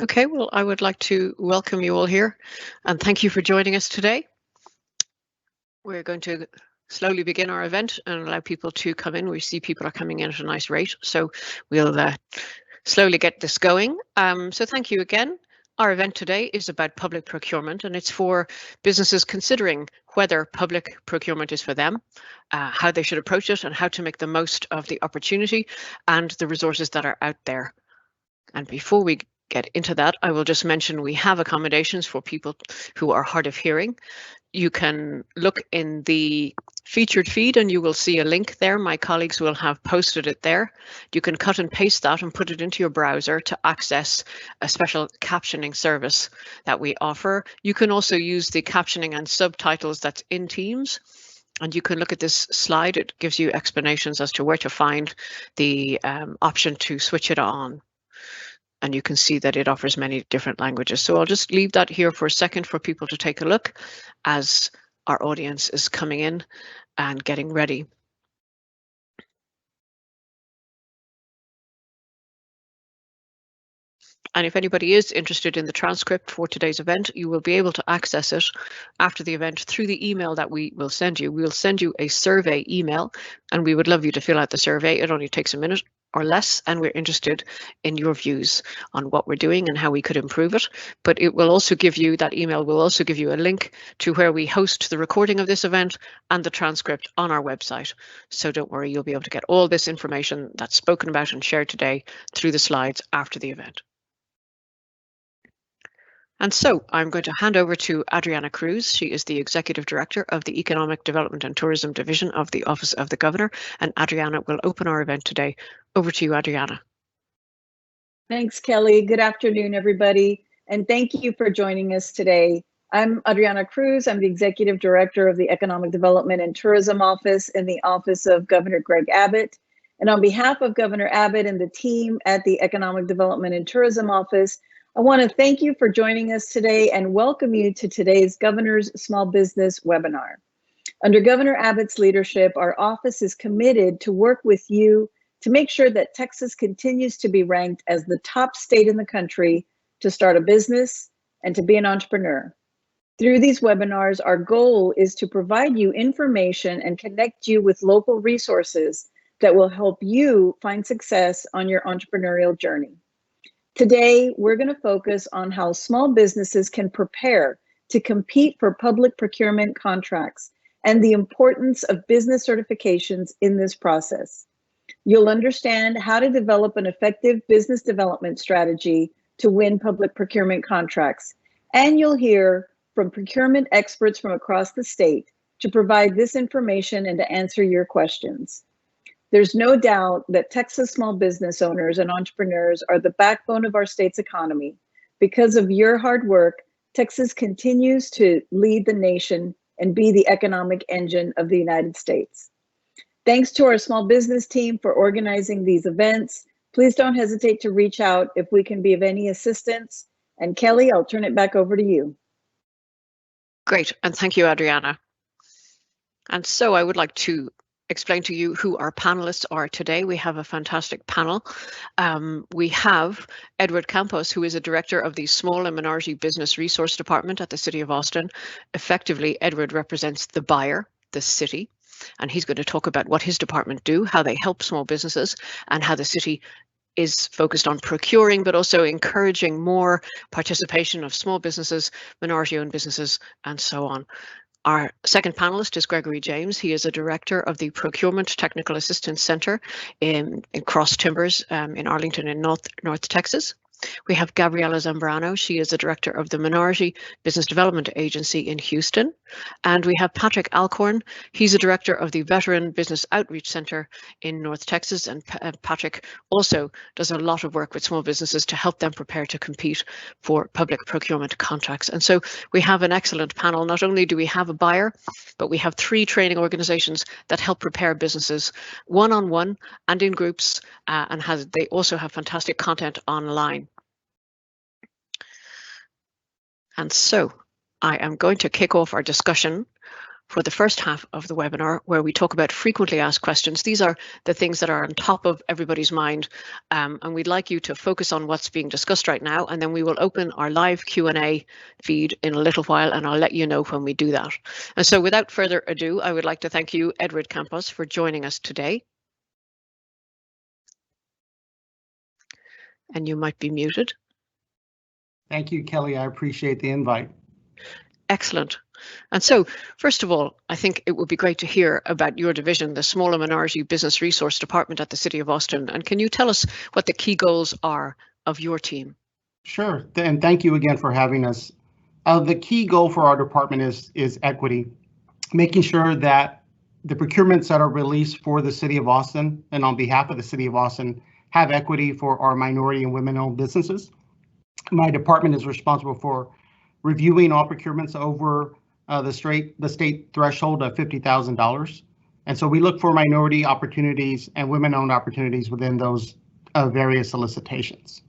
Okay, well, I would like to welcome you all here and thank you for joining us today. We're going to slowly begin our event and allow people to come in. We see people are coming in at a nice rate, so we'll slowly get this going. So thank you again. Our event today is about public procurement, and it's for businesses considering whether public procurement is for them, how they should approach it, and how to make the most of the opportunity and the resources that are out there. And before we get into that, I will just mention we have accommodations for people who are hard of hearing. You can look in the featured feed and you will see a link there. My colleagues will have posted it there. You can cut and paste that and put it into your browser to access a special captioning service that we offer. You can also use the captioning and subtitles that's in Teams. And you can look at this slide. It gives you explanations as to where to find the option to switch it on. And you can see that it offers many different languages. So I'll just leave that here for a second for people to take a look as our audience is coming in and getting ready. And if anybody is interested in the transcript for today's event, you will be able to access it after the event through the email that we will send you. We'll send you a survey email, and we would love you to fill out the survey. It only takes a minute or less, and we're interested in your views on what we're doing and how we could improve it. But it will also give you, that email will also give you a link to where we host the recording of this event and the transcript on our website. So don't worry, you'll be able to get all this information that's spoken about and shared today through the slides after the event. And so I'm going to hand over to Adriana Cruz. She is the Executive Director of the Economic Development and Tourism Division of the Office of the Governor. And Adriana will open our event today. Over to you, Adriana. Thanks, Kelly. Good afternoon, everybody. And thank you for joining us today. I'm Adriana Cruz. I'm the Executive Director of the Economic Development and Tourism Office in the Office of Governor Greg Abbott. And on behalf of Governor Abbott and the team at the Economic Development and Tourism Office, I want to thank you for joining us today and welcome you to today's Governor's Small Business webinar. Under Governor Abbott's leadership, our office is committed to work with you to make sure that Texas continues to be ranked as the top state in the country to start a business and to be an entrepreneur. Through these webinars, our goal is to provide you information and connect you with local resources that will help you find success on your entrepreneurial journey. Today, we're going to focus on how small businesses can prepare to compete for public procurement contracts and the importance of business certifications in this process. You'll understand how to develop an effective business development strategy to win public procurement contracts, and you'll hear from procurement experts from across the state to provide this information and to answer your questions. There's no doubt that Texas small business owners and entrepreneurs are the backbone of our state's economy. Because of your hard work, Texas continues to lead the nation and be the economic engine of the United States. Thanks to our small business team for organizing these events. Please don't hesitate to reach out if we can be of any assistance. And Kelly, I'll turn it back over to you. Great, and thank you, Adriana. And so I would like to explain to you who our panelists are today. We have a fantastic panel. We have Edward Campos, who is a director of the Small and Minority Business Resource Department at the City of Austin. Effectively, Edward represents the buyer, the city, and he's going to talk about what his department do, how they help small businesses, and how the city is focused on procuring, but also encouraging more participation of small businesses, minority-owned businesses, and so on. Our second panelist is Gregory James. He is a director of the Procurement Technical Assistance Center in Cross Timbers in Arlington in North Texas. We have Gabriella Zambrano. She is the director of the Minority Business Development Agency in Houston. And we have Patrick Alcorn. He's a director of the Veteran Business Outreach Center in North Texas. And Patrick also does a lot of work with small businesses to help them prepare to compete for public procurement contracts. And so we have an excellent panel. Not only do we have a buyer, but we have 3 training organizations that help prepare businesses one-on-one and in groups, and they also have fantastic content online. And so I am going to kick off our discussion for the first half of the webinar, where we talk about frequently asked questions. These are the things that are on top of everybody's mind, and we'd like you to focus on what's being discussed right now, and then we will open our live Q&A feed in a little while, and I'll let you know when we do that. And so without further ado, I would like to thank you, Edward Campos, for joining us today. And you might be muted. Thank you, Kelly. I appreciate the invite. Excellent. And so, first of all, I think it would be great to hear about your division, the Small and Minority Business Resource Department at the City of Austin. And can you tell us what the key goals are of your team? Sure. And thank you again for having us. The key goal for our department is equity, making sure that the procurements that are released for the City of Austin and on behalf of the City of Austin have equity for our minority and women-owned businesses. My department is responsible for reviewing all procurements over the state threshold of $50,000. And so we look for minority opportunities and women-owned opportunities within those various solicitations.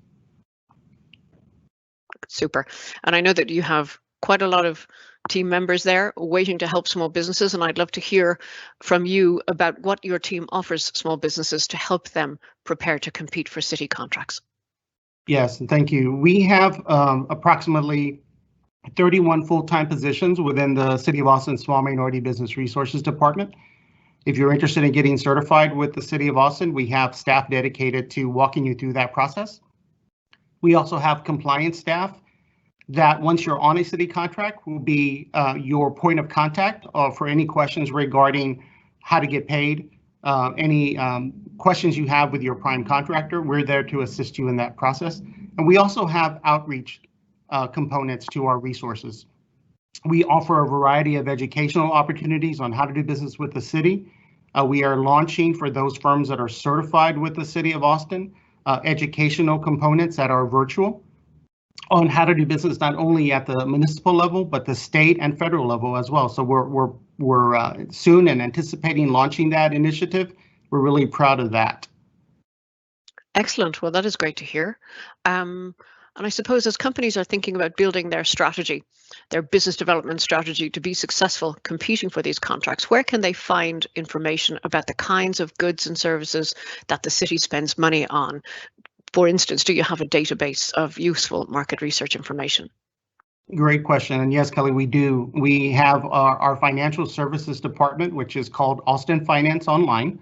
Super. And I know that you have quite a lot of team members there waiting to help small businesses, and I'd love to hear from you about what your team offers small businesses to help them prepare to compete for city contracts. Yes, and thank you. We have approximately 31 full-time positions within the City of Austin Small Minority Business Resources Department. If you're interested in getting certified with the City of Austin, we have staff dedicated to walking you through that process. We also have compliance staff that once you're on a city contract will be your point of contact for any questions regarding how to get paid, any questions you have with your prime contractor. We're there to assist you in that process. And we also have outreach components to our resources. We offer a variety of educational opportunities on how to do business with the city. We are launching, for those firms that are certified with the City of Austin, educational components that are virtual on how to do business not only at the municipal level, but the state and federal level as well. So we're soon and anticipating launching that initiative. We're really proud of that. Excellent. Well, that is great to hear. And I suppose as companies are thinking about building their strategy, their business development strategy to be successful competing for these contracts, where can they find information about the kinds of goods and services that the city spends money on? For instance, do you have a database of useful market research information? Great question. And yes, Kelly, we do. We have our financial services department, which is called Austin Finance Online.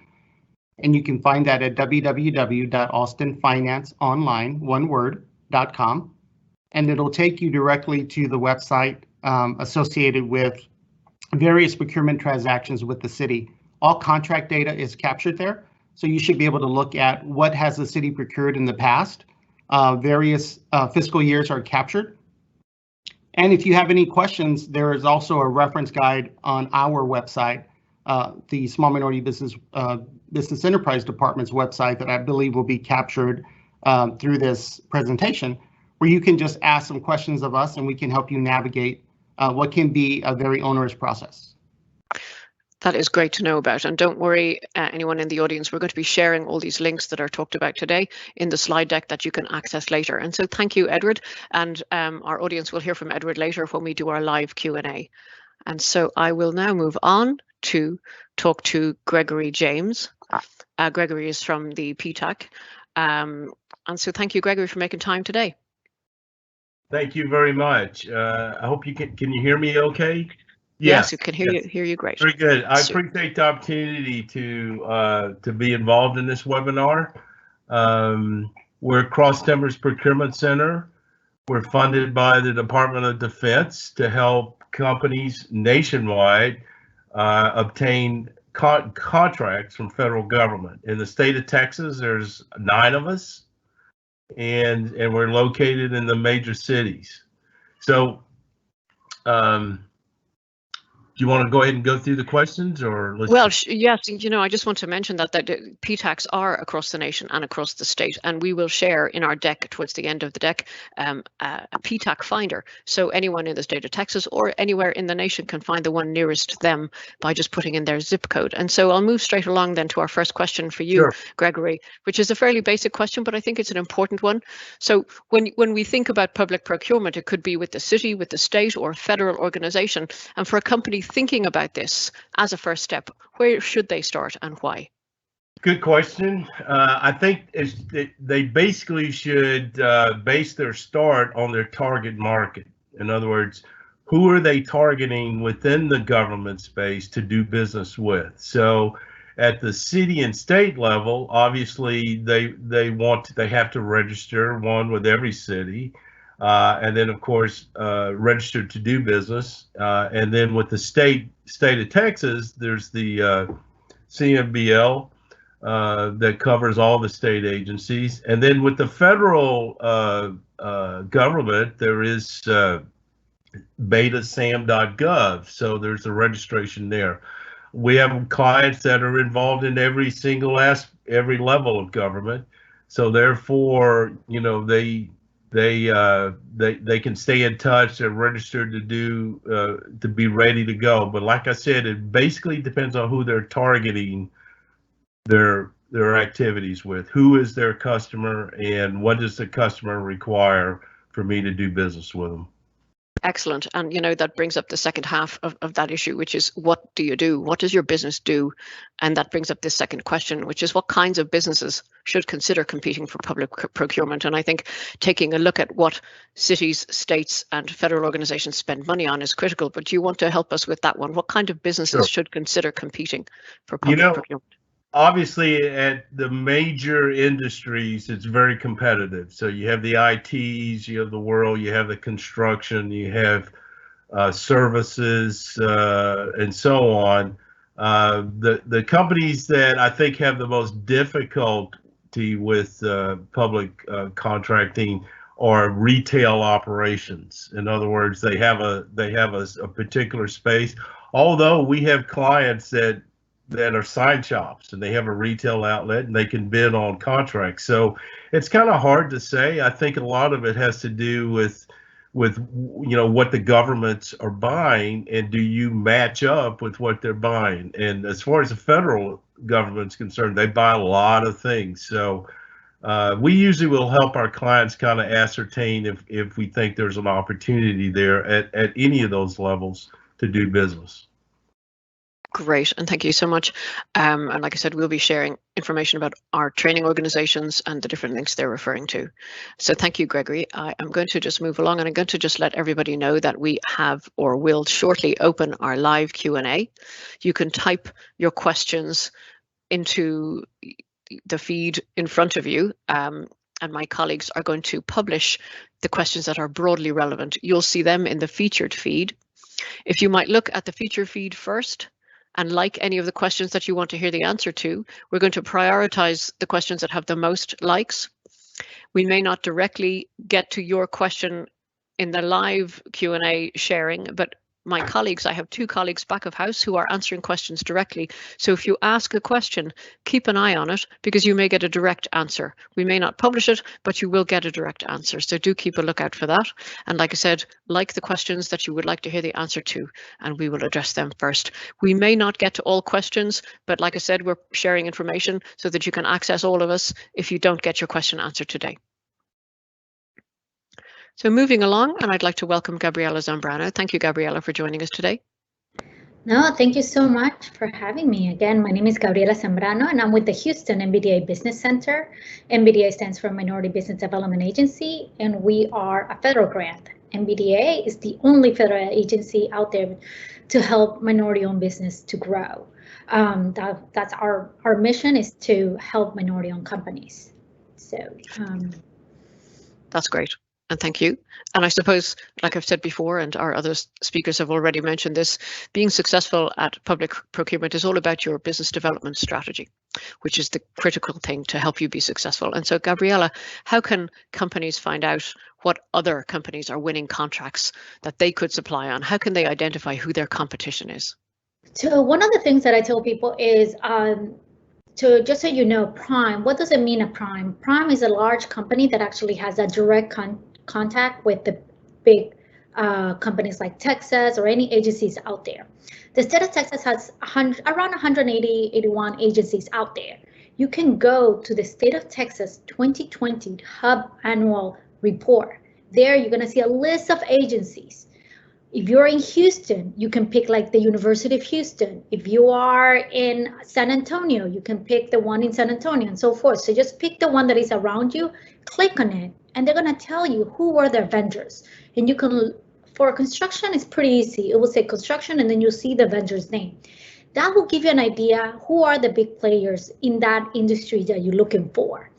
And you can find that at www.austinfinanceonline.com. And it'll take you directly to the website associated with various procurement transactions with the city. All contract data is captured there. So you should be able to look at what has the city procured in the past. Various fiscal years are captured. And if you have any questions, there is also a reference guide on our website, the Small Minority Business Enterprise Department's website that I believe will be captured through this presentation, where you can just ask some questions of us and we can help you navigate what can be a very onerous process. That is great to know about. And don't worry, anyone in the audience, we're going to be sharing all these links that are talked about today in the slide deck that you can access later. And so thank you, Edward. And our audience will hear from Edward later when we do our live Q&A. And so I will now move on to talk to Gregory James. Gregory is from the PTAC. And so thank you, Gregory, for making time today. Thank you very much. I hope you can you hear me okay? Yes, you can hear you great. Very good. I appreciate the opportunity to be involved in this webinar. We're Cross Timbers Procurement Center. We're funded by the Department of Defense to help companies nationwide obtain contracts from federal government. In the state of Texas, there's 9 of us, and we're located in the major cities. So do you want to go ahead and go through the questions, or? Well, yes, you know, I just want to mention that PTACs are across the nation and across the state, and we will share in our deck towards the end of the deck a PTAC finder. So anyone in the state of Texas or anywhere in the nation can find the one nearest to them by just putting in their zip code. And so I'll move straight along then to our first question for you, sure, Gregory, which is a fairly basic question, but I think it's an important one. So when we think about public procurement, it could be with the city, with the state, or federal organization, and for a company thinking about this as a first step, where should they start and why? Good question. I think they basically should base their start on their target market. In other words, who are they targeting within the government space to do business with? So at the city and state level, obviously they have to register one with every city. And then, of course, register to do business. And then with the state of Texas, there's the Cmbl, that covers all the state agencies. And then with the federal government, there is betasam.gov. So there's a registration there. We have clients that are involved in every level of government. So therefore, you know, they can stay in touch. They're registered to be ready to go. But like I said, it basically depends on who they're targeting their activities with. Who is their customer, and what does the customer require for me to do business with them? Excellent. And, you know, that brings up the second half of that issue, which is what do you do? What does your business do? And that brings up this second question, which is what kinds of businesses should consider competing for public procurement? And I think taking a look at what cities, states, and federal organizations spend money on is critical. But do you want to help us with that one? What kind of businesses should consider competing for public procurement? Obviously, at the major industries, it's very competitive. So you have the ITs, you have the world, you have the construction, you have services, and so on. The companies that I think have the most difficulty with public contracting are retail operations. In other words, they have a particular space. Although we have clients that are sign shops and they have a retail outlet and they can bid on contracts. So it's kind of hard to say. I think a lot of it has to do with you know what the governments are buying, and do you match up with what they're buying? And as far as the federal government's concerned, they buy a lot of things. So we usually will help our clients kind of ascertain if we think there's an opportunity there at any of those levels to do business. Great, and thank you so much. And like I said, we'll be sharing information about our training organizations and the different links they're referring to. So thank you, Gregory. I am going to just move along, and I'm going to just let everybody know that we have or will shortly open our live Q&A. You can type your questions into the feed in front of you, and my colleagues are going to publish the questions that are broadly relevant. You'll see them in the featured feed. If you might look at the featured feed first, and like any of the questions that you want to hear the answer to, we're going to prioritize the questions that have the most likes. We may not directly get to your question in the live Q&A sharing, but my colleagues, I have two colleagues back of house who are answering questions directly. So if you ask a question, keep an eye on it, because you may get a direct answer. We may not publish it, but you will get a direct answer. So do keep a lookout for that. And like I said, like the questions that you would like to hear the answer to, and we will address them first. We may not get to all questions, but like I said, we're sharing information so that you can access all of us if you don't get your question answered today. So moving along, and I'd like to welcome Gabriella Zambrano. Thank you, Gabriella, for joining us today. No, thank you so much for having me. Again, my name is Gabriella Zambrano, and I'm with the Houston MBDA Business Center. MBDA stands for Minority Business Development Agency, and we are a federal grant. MBDA is the only federal agency out there to help minority-owned business to grow. That's our mission, is to help minority-owned companies. So that's great. And thank you. And I suppose, like I've said before, and our other speakers have already mentioned this, being successful at public procurement is all about your business development strategy, which is the critical thing to help you be successful. And so, Gabriella, how can companies find out what other companies are winning contracts that they could supply on? How can they identify who their competition is? So one of the things that I tell people is, just so you know, prime, what does it mean, a prime? Prime is a large company that actually has a direct contact with the big companies like Texas or any agencies out there. The state of Texas has around 181 agencies out there. You can go to the state of Texas 2020 Hub Annual Report. There you're going to see a list of agencies. If you're in Houston, you can pick like the University of Houston. If you are in San Antonio, you can pick the one in San Antonio and so forth. So just pick the one that is around you, click on it, and they're gonna tell you who were their vendors. And you can, for construction, it's pretty easy. It will say construction and then you'll see the vendor's name. That will give you an idea who are the big players in that industry that you're looking for.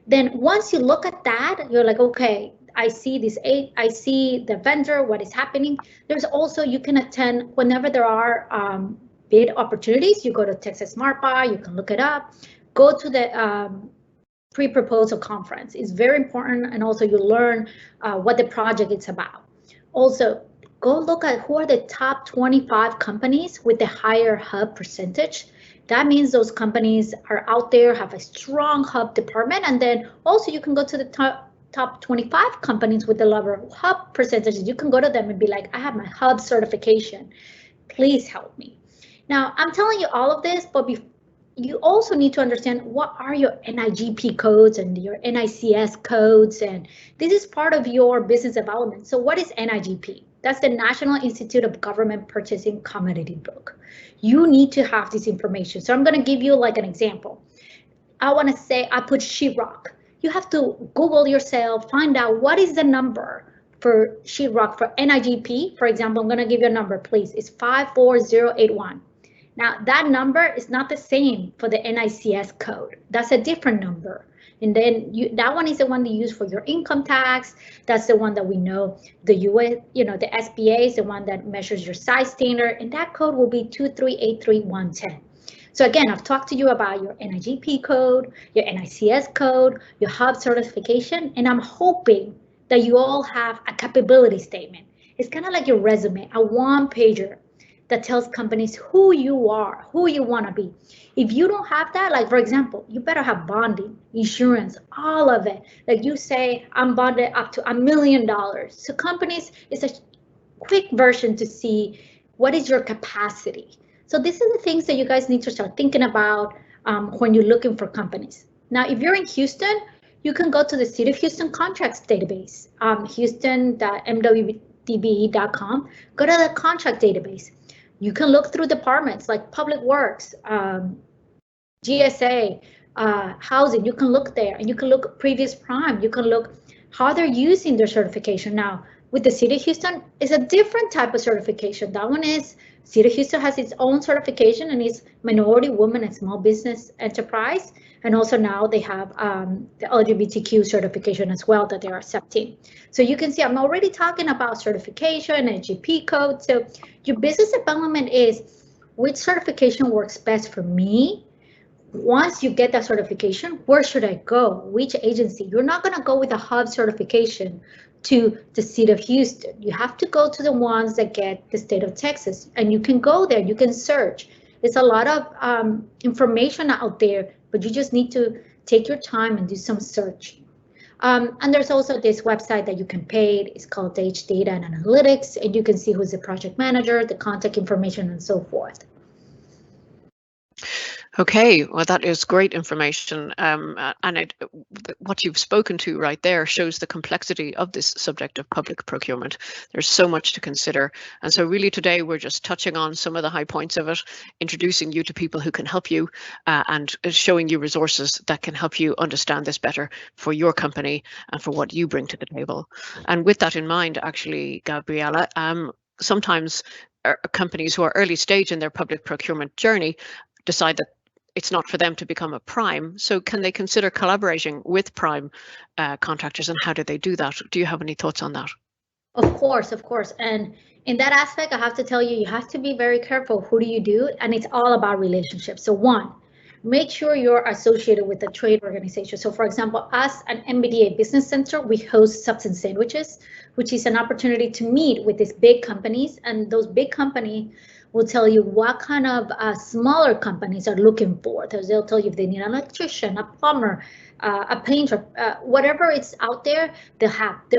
Then once you look at that, you're like, okay, I see this, I see the vendor, what is happening. There's also, you can attend whenever there are bid opportunities, you go to Texas Smart Buy, you can look it up, go to the pre-proposal conference. It's very important, and also you learn what the project is about. Also, go look at who are the top 25 companies with the higher hub percentage. That means those companies are out there, have a strong hub department, and then also you can go to the top 25 companies with the lower hub percentages. You can go to them and be like, I have my hub certification. Please help me. Now, I'm telling you all of this, but you also need to understand what are your NIGP codes and your NICS codes, and this is part of your business development. So what is NIGP? That's the National Institute of Government Purchasing Commodity Book. You need to have this information. So I'm going to give you like an example. I want to say I put sheetrock. You have to Google yourself, find out what is the number for sheetrock for NIGP. For example, I'm going to give you a number, please. It's 54081. Now that number is not the same for the NICS code. That's a different number. And then that one is the one you use for your income tax. That's the one that we know. The US, the SBA is the one that measures your size standard, and that code will be 2383110. So again, I've talked to you about your NIGP code, your NICS code, your hub certification, and I'm hoping that you all have a capability statement. It's kind of like your resume, a one-pager that tells companies who you are, who you want to be. If you don't have that, like for example, you better have bonding, insurance, all of it. Like you say, I'm bonded up to $1 million. So companies, it's a quick version to see what is your capacity. So these are the things that you guys need to start thinking about when you're looking for companies. Now, if you're in Houston, you can go to the City of Houston Contracts Database, houston.mwdbe.com, go to the contract database. You can look through departments like Public Works, GSA, housing. You can look there, and you can look at previous prime. You can look how they're using their certification. Now, with the City of Houston, it's a different type of certification. That one is, City of Houston has its own certification, and it's minority, women, and small business enterprise. And also now they have the LGBTQ certification as well that they're accepting. So you can see I'm already talking about certification and GP code. So your business development is which certification works best for me. Once you get that certification, where should I go? Which agency? You're not going to go with a hub certification to the City of Houston. You have to go to the ones that get the state of Texas, and you can go there, you can search. There's a lot of information out there, but you just need to take your time and do some search. And there's also this website that you can pay. It's called H Data and Analytics, and you can see who's the project manager, the contact information, and so forth. Okay, well, that is great information, and what you've spoken to right there shows the complexity of this subject of public procurement. There's so much to consider, and so really today we're just touching on some of the high points of it, introducing you to people who can help you, and showing you resources that can help you understand this better for your company and for what you bring to the table. And with that in mind, actually, Gabriella, sometimes companies who are early stage in their public procurement journey decide that it's not for them to become a prime. So can they consider collaborating with prime contractors, and how do they do that? Do you have any thoughts on that? Of course. And in that aspect, I have to tell you, you have to be very careful. Who do you do? And it's all about relationships. So one, make sure you're associated with a trade organization. So for example, us at MBDA Business Center, we host Substance Sandwiches, which is an opportunity to meet with these big companies, and those big companies will tell you what kind of smaller companies are looking for. They'll tell you if they need an electrician, a plumber, a painter, whatever it's out there, they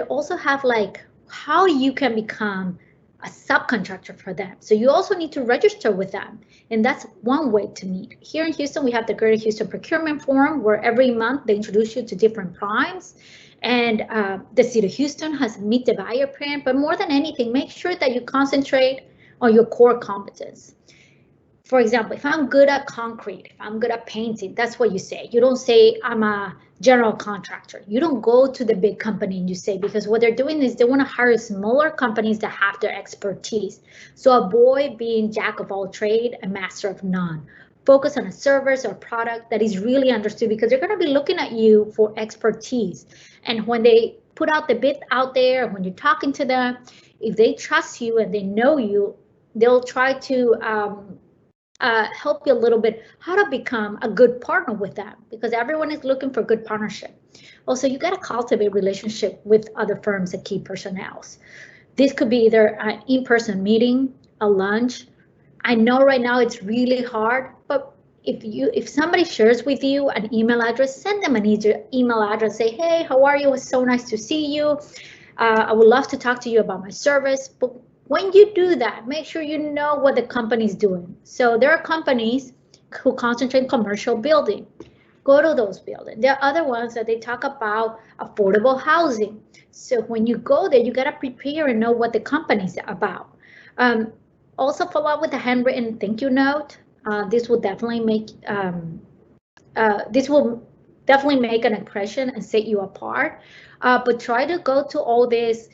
also have like how you can become a subcontractor for them. So you also need to register with them. And that's one way to meet. Here in Houston, we have the Greater Houston Procurement Forum, where every month they introduce you to different primes. And the City of Houston has Meet the Buyer plan. But more than anything, make sure that you concentrate on your core competence. For example, if I'm good at concrete, if I'm good at painting, that's what you say. You don't say I'm a general contractor. You don't go to the big company and you say, because what they're doing is they want to hire smaller companies that have their expertise. So avoid being jack of all trade and master of none. Focus on a service or product that is really understood, because they're going to be looking at you for expertise. And when they put out the bid out there, when you're talking to them, if they trust you and they know you, they'll try to help you a little bit how to become a good partner with them, because everyone is looking for good partnership. Also, you got to cultivate relationship with other firms and key personnels. This could be either an in-person meeting, a lunch. I know right now it's really hard, but if somebody shares with you an email address, send them an email address. Say, hey, how are you? It's so nice to see you. I would love to talk to you about my service. But when you do that, make sure you know what the company's doing. So there are companies who concentrate on commercial building. Go to those buildings. There are other ones that they talk about affordable housing. So when you go there, you got to prepare and know what the company's about. Also follow up with a handwritten thank you note. This will definitely make an impression and set you apart. But try to go to all these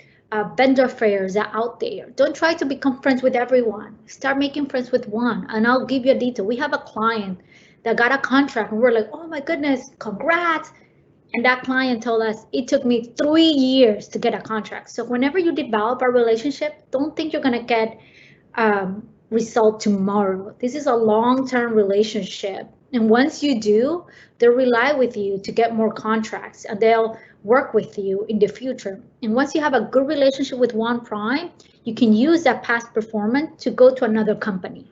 vendor fairs that are out there. Don't try to become friends with everyone. Start making friends with one. And I'll give you a detail. We have a client that got a contract and we're like, oh my goodness, congrats. And that client told us it took me 3 years to get a contract. So whenever you develop a relationship, don't think you're gonna get result tomorrow. This is a long-term relationship. And once you do, they'll rely with you to get more contracts and they'll work with you in the future. And once you have a good relationship with one prime, you can use that past performance to go to another company.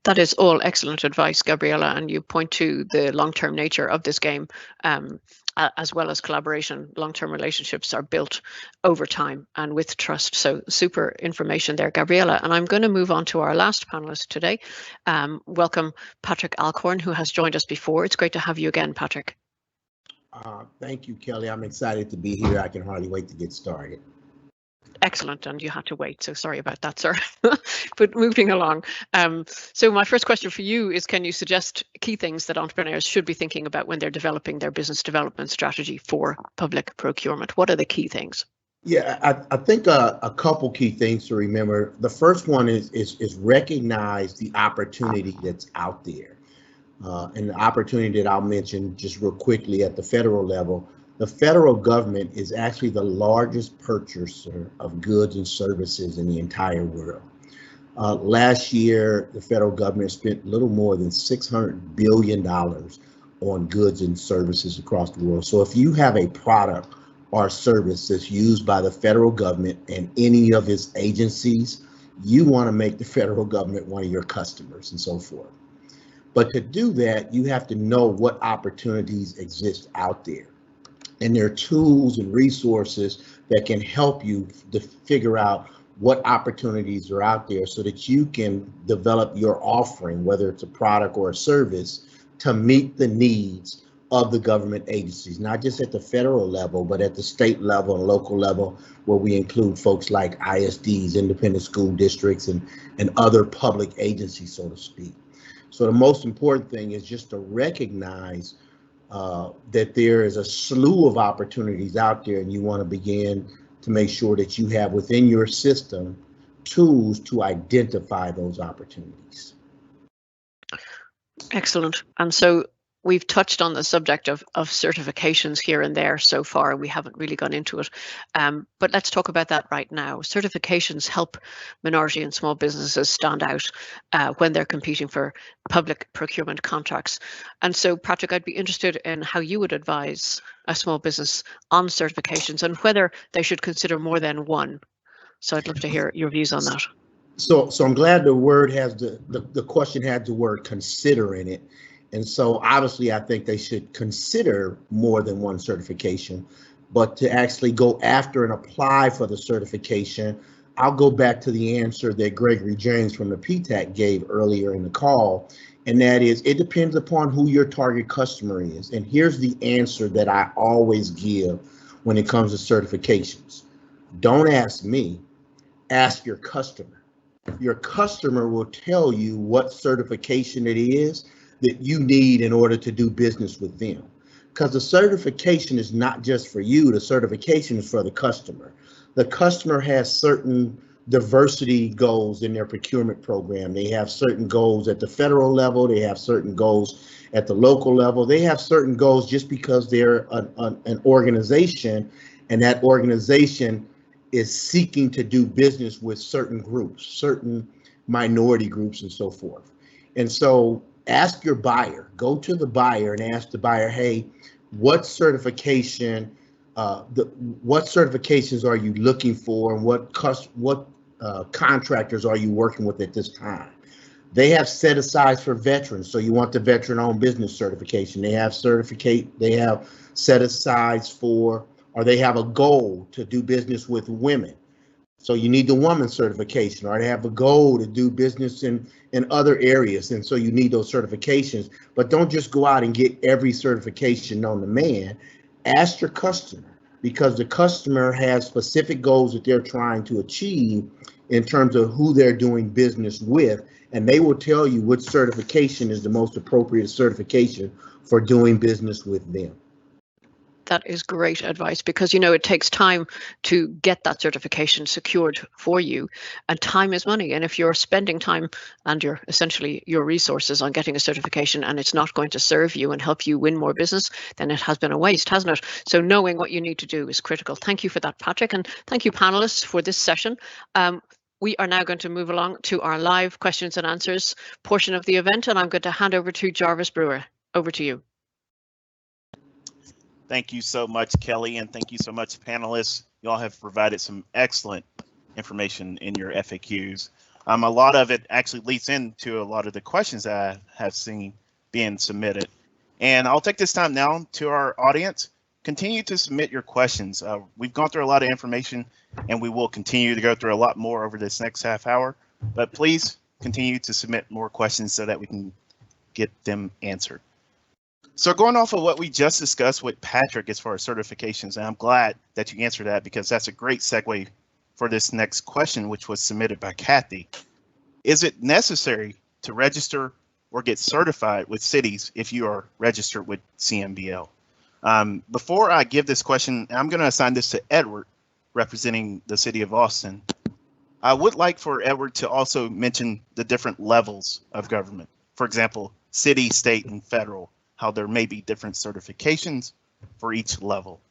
That is all excellent advice, Gabriella, and you point to the long-term nature of this game, as well as collaboration. Long-term relationships are built over time and with trust. So super information there, Gabriella. And I'm going to move on to our last panelist today. Welcome, Patrick Alcorn, who has joined us before. It's great to have you again, Patrick. Thank you, Kelly. I'm excited to be here. I can hardly wait to get started. Excellent, and you had to wait, so sorry about that, sir. But moving along. So my first question for you is, can you suggest key things that entrepreneurs should be thinking about when they're developing their business development strategy for public procurement? What are the key things? Yeah, I think a couple key things to remember. The first one is recognize the opportunity that's out there. And the opportunity that I'll mention just real quickly at the federal level. The federal government is actually the largest purchaser of goods and services in the entire world. Last year, the federal government spent a little more than $600 billion on goods and services across the world. So if you have a product or service that's used by the federal government and any of its agencies, you want to make the federal government one of your customers and so forth. But to do that, you have to know what opportunities exist out there. And there are tools and resources that can help you to figure out what opportunities are out there so that you can develop your offering, whether it's a product or a service, to meet the needs of the government agencies, not just at the federal level, but at the state level and local level, where we include folks like ISDs, independent school districts, and other public agencies, so to speak. So the most important thing is just to recognize that there is a slew of opportunities out there, and you want to begin to make sure that you have within your system tools to identify those opportunities. Excellent. And so we've touched on the subject of certifications here and there so far. We haven't really gone into it, but let's talk about that right now. Certifications help minority and small businesses stand out when they're competing for public procurement contracts. And so, Patrick, I'd be interested in how you would advise a small business on certifications and whether they should consider more than one. So I'd love to hear your views on that. So I'm glad the word has the question had the word consider in it. And so obviously I think they should consider more than one certification, but to actually go after and apply for the certification, I'll go back to the answer that Gregory James from the PTAC gave earlier in the call, and that is it depends upon who your target customer is. And here's the answer that I always give when it comes to certifications. Don't ask me, ask your customer. Your customer will tell you what certification it is that you need in order to do business with them. Because the certification is not just for you, the certification is for the customer. The customer has certain diversity goals in their procurement program. They have certain goals at the federal level. They have certain goals at the local level. They have certain goals just because they're an organization, and that organization is seeking to do business with certain groups, certain minority groups, and so forth. And so ask your buyer, go to the buyer and ask the buyer, hey, what certifications are you looking for, and what contractors are you working with at this time? They have set asides for veterans, so you want the veteran-owned business certification. They have set asides for, or they have a goal to do business with women, so you need the woman certification. Or they have a goal to do business in other areas, and so you need those certifications. But don't just go out and get every certification known to man. Ask your customer, because the customer has specific goals that they're trying to achieve in terms of who they're doing business with, and they will tell you which certification is the most appropriate certification for doing business with them. That is great advice, because, you know, it takes time to get that certification secured for you, and time is money. And if you're spending time and your resources on getting a certification and it's not going to serve you and help you win more business, then it has been a waste, hasn't it? So knowing what you need to do is critical. Thank you for that, Patrick. And thank you, panelists, for this session. We are now going to move along to our live questions and answers portion of the event, and I'm going to hand over to Jarvis Brewer. Over to you. Thank you so much, Kelly, and thank you so much, panelists. You all have provided some excellent information in your FAQs. A lot of it actually leads into a lot of the questions that I have seen being submitted. And I'll take this time now to our audience. Continue to submit your questions. We've gone through a lot of information, and we will continue to go through a lot more over this next half hour. But please continue to submit more questions so that we can get them answered. So going off of what we just discussed with Patrick as far as certifications, and I'm glad that you answered that, because that's a great segue for this next question, which was submitted by Kathy. Is it necessary to register or get certified with cities if you are registered with Cmbl? Before I give this question, I'm going to assign this to Edward, representing the city of Austin. I would like for Edward to also mention the different levels of government. For example, city, state, and federal, how there may be different certifications for each level.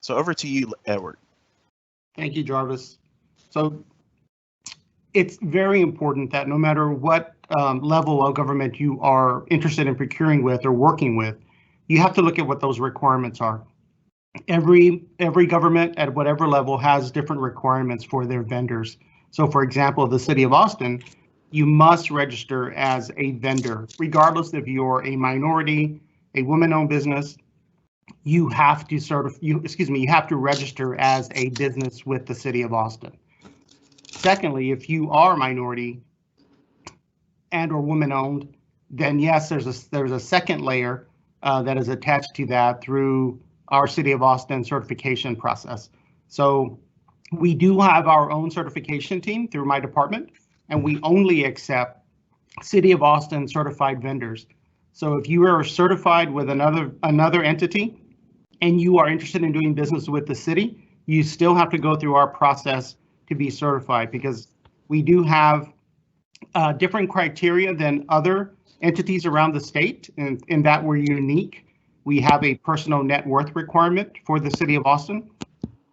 So over to you, Edward. Thank you, Jarvis. So it's very important that no matter what level of government you are interested in procuring with or working with, you have to look at what those requirements are. Every government at whatever level has different requirements for their vendors. So for example, the city of Austin, you must register as a vendor, regardless if you're a minority, a woman-owned business. You have to register as a business with the city of Austin. Secondly, if you are minority and or woman-owned, then yes, there's a second layer that is attached to that through our City of Austin certification process. So we do have our own certification team through my department, and we only accept City of Austin certified vendors. So if you are certified with another entity and you are interested in doing business with the city, you still have to go through our process to be certified, because we do have different criteria than other entities around the state, and in that we're unique. We have a personal net worth requirement for the city of Austin.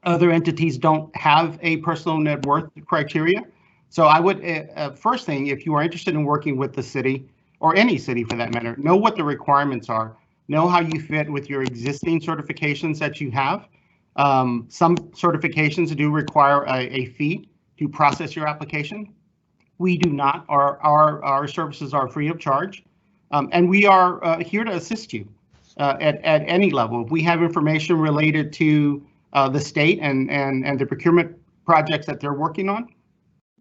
Other entities don't have a personal net worth criteria. So I would, first thing, if you are interested in working with the city, or any city for that matter, know what the requirements are. Know how you fit with your existing certifications that you have. Some certifications do require a fee to process your application. We do not. Our services are free of charge, and we are here to assist you at any level. If we have information related to the state and the procurement projects that they're working on,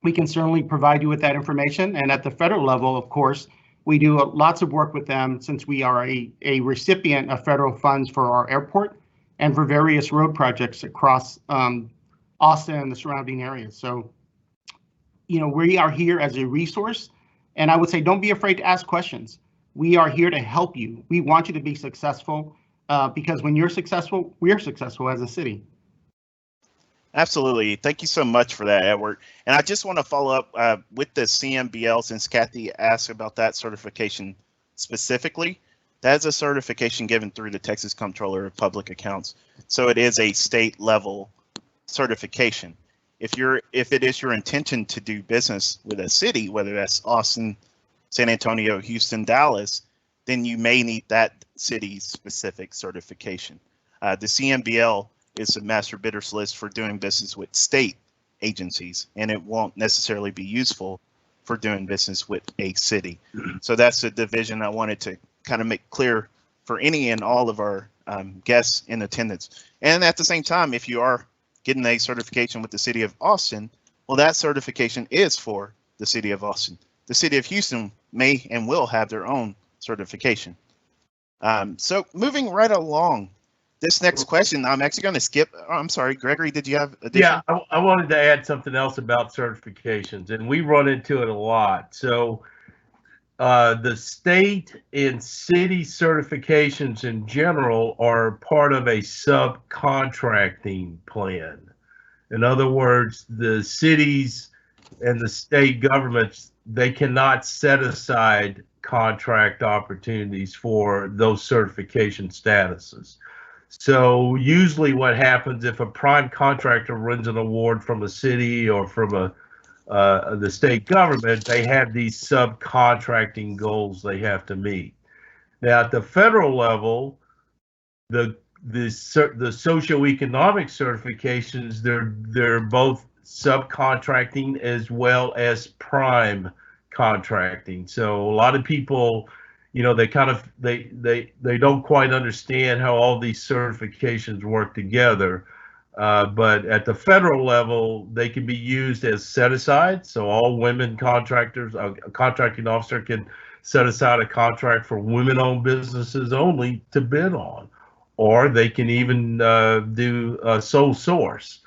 we can certainly provide you with that information. And at the federal level, of course, we do lots of work with them since we are a recipient of federal funds for our airport and for various road projects across Austin and the surrounding areas. So, you know, we are here as a resource, and I would say don't be afraid to ask questions. We are here to help you. We want you to be successful because when you're successful, we're successful as a city. Absolutely. Thank you so much for that, Edward. And I just want to follow up with the Cmbl, since Kathy asked about that certification specifically. That is a certification given through the Texas Comptroller of Public Accounts. So it is a state level certification. If it is your intention to do business with a city, whether that's Austin, San Antonio, Houston, Dallas, then you may need that city's specific certification. The Cmbl is a master bidders list for doing business with state agencies, and it won't necessarily be useful for doing business with a city. So that's a division I wanted to kind of make clear for any and all of our guests in attendance. And at the same time, if you are getting a certification with the city of Austin, well, that certification is for the city of Austin. The city of Houston may and will have their own certification. So moving right along, this next question, I'm actually going to skip. I'm sorry, Gregory, did you have addition? Yeah, I wanted to add something else about certifications, and we run into it a lot. So the state and city certifications in general are part of a subcontracting plan. In other words, the cities and the state governments, they cannot set aside contract opportunities for those certification statuses. So usually what happens if a prime contractor wins an award from a city or from the state government, they have these subcontracting goals they have to meet. Now at the federal level, the socioeconomic certifications, they're both subcontracting as well as prime contracting. So a lot of people, you know, they don't quite understand how all these certifications work together. But at the federal level, they can be used as set aside. So all women contractors, a contracting officer can set aside a contract for women-owned businesses only to bid on, or they can even do a sole source.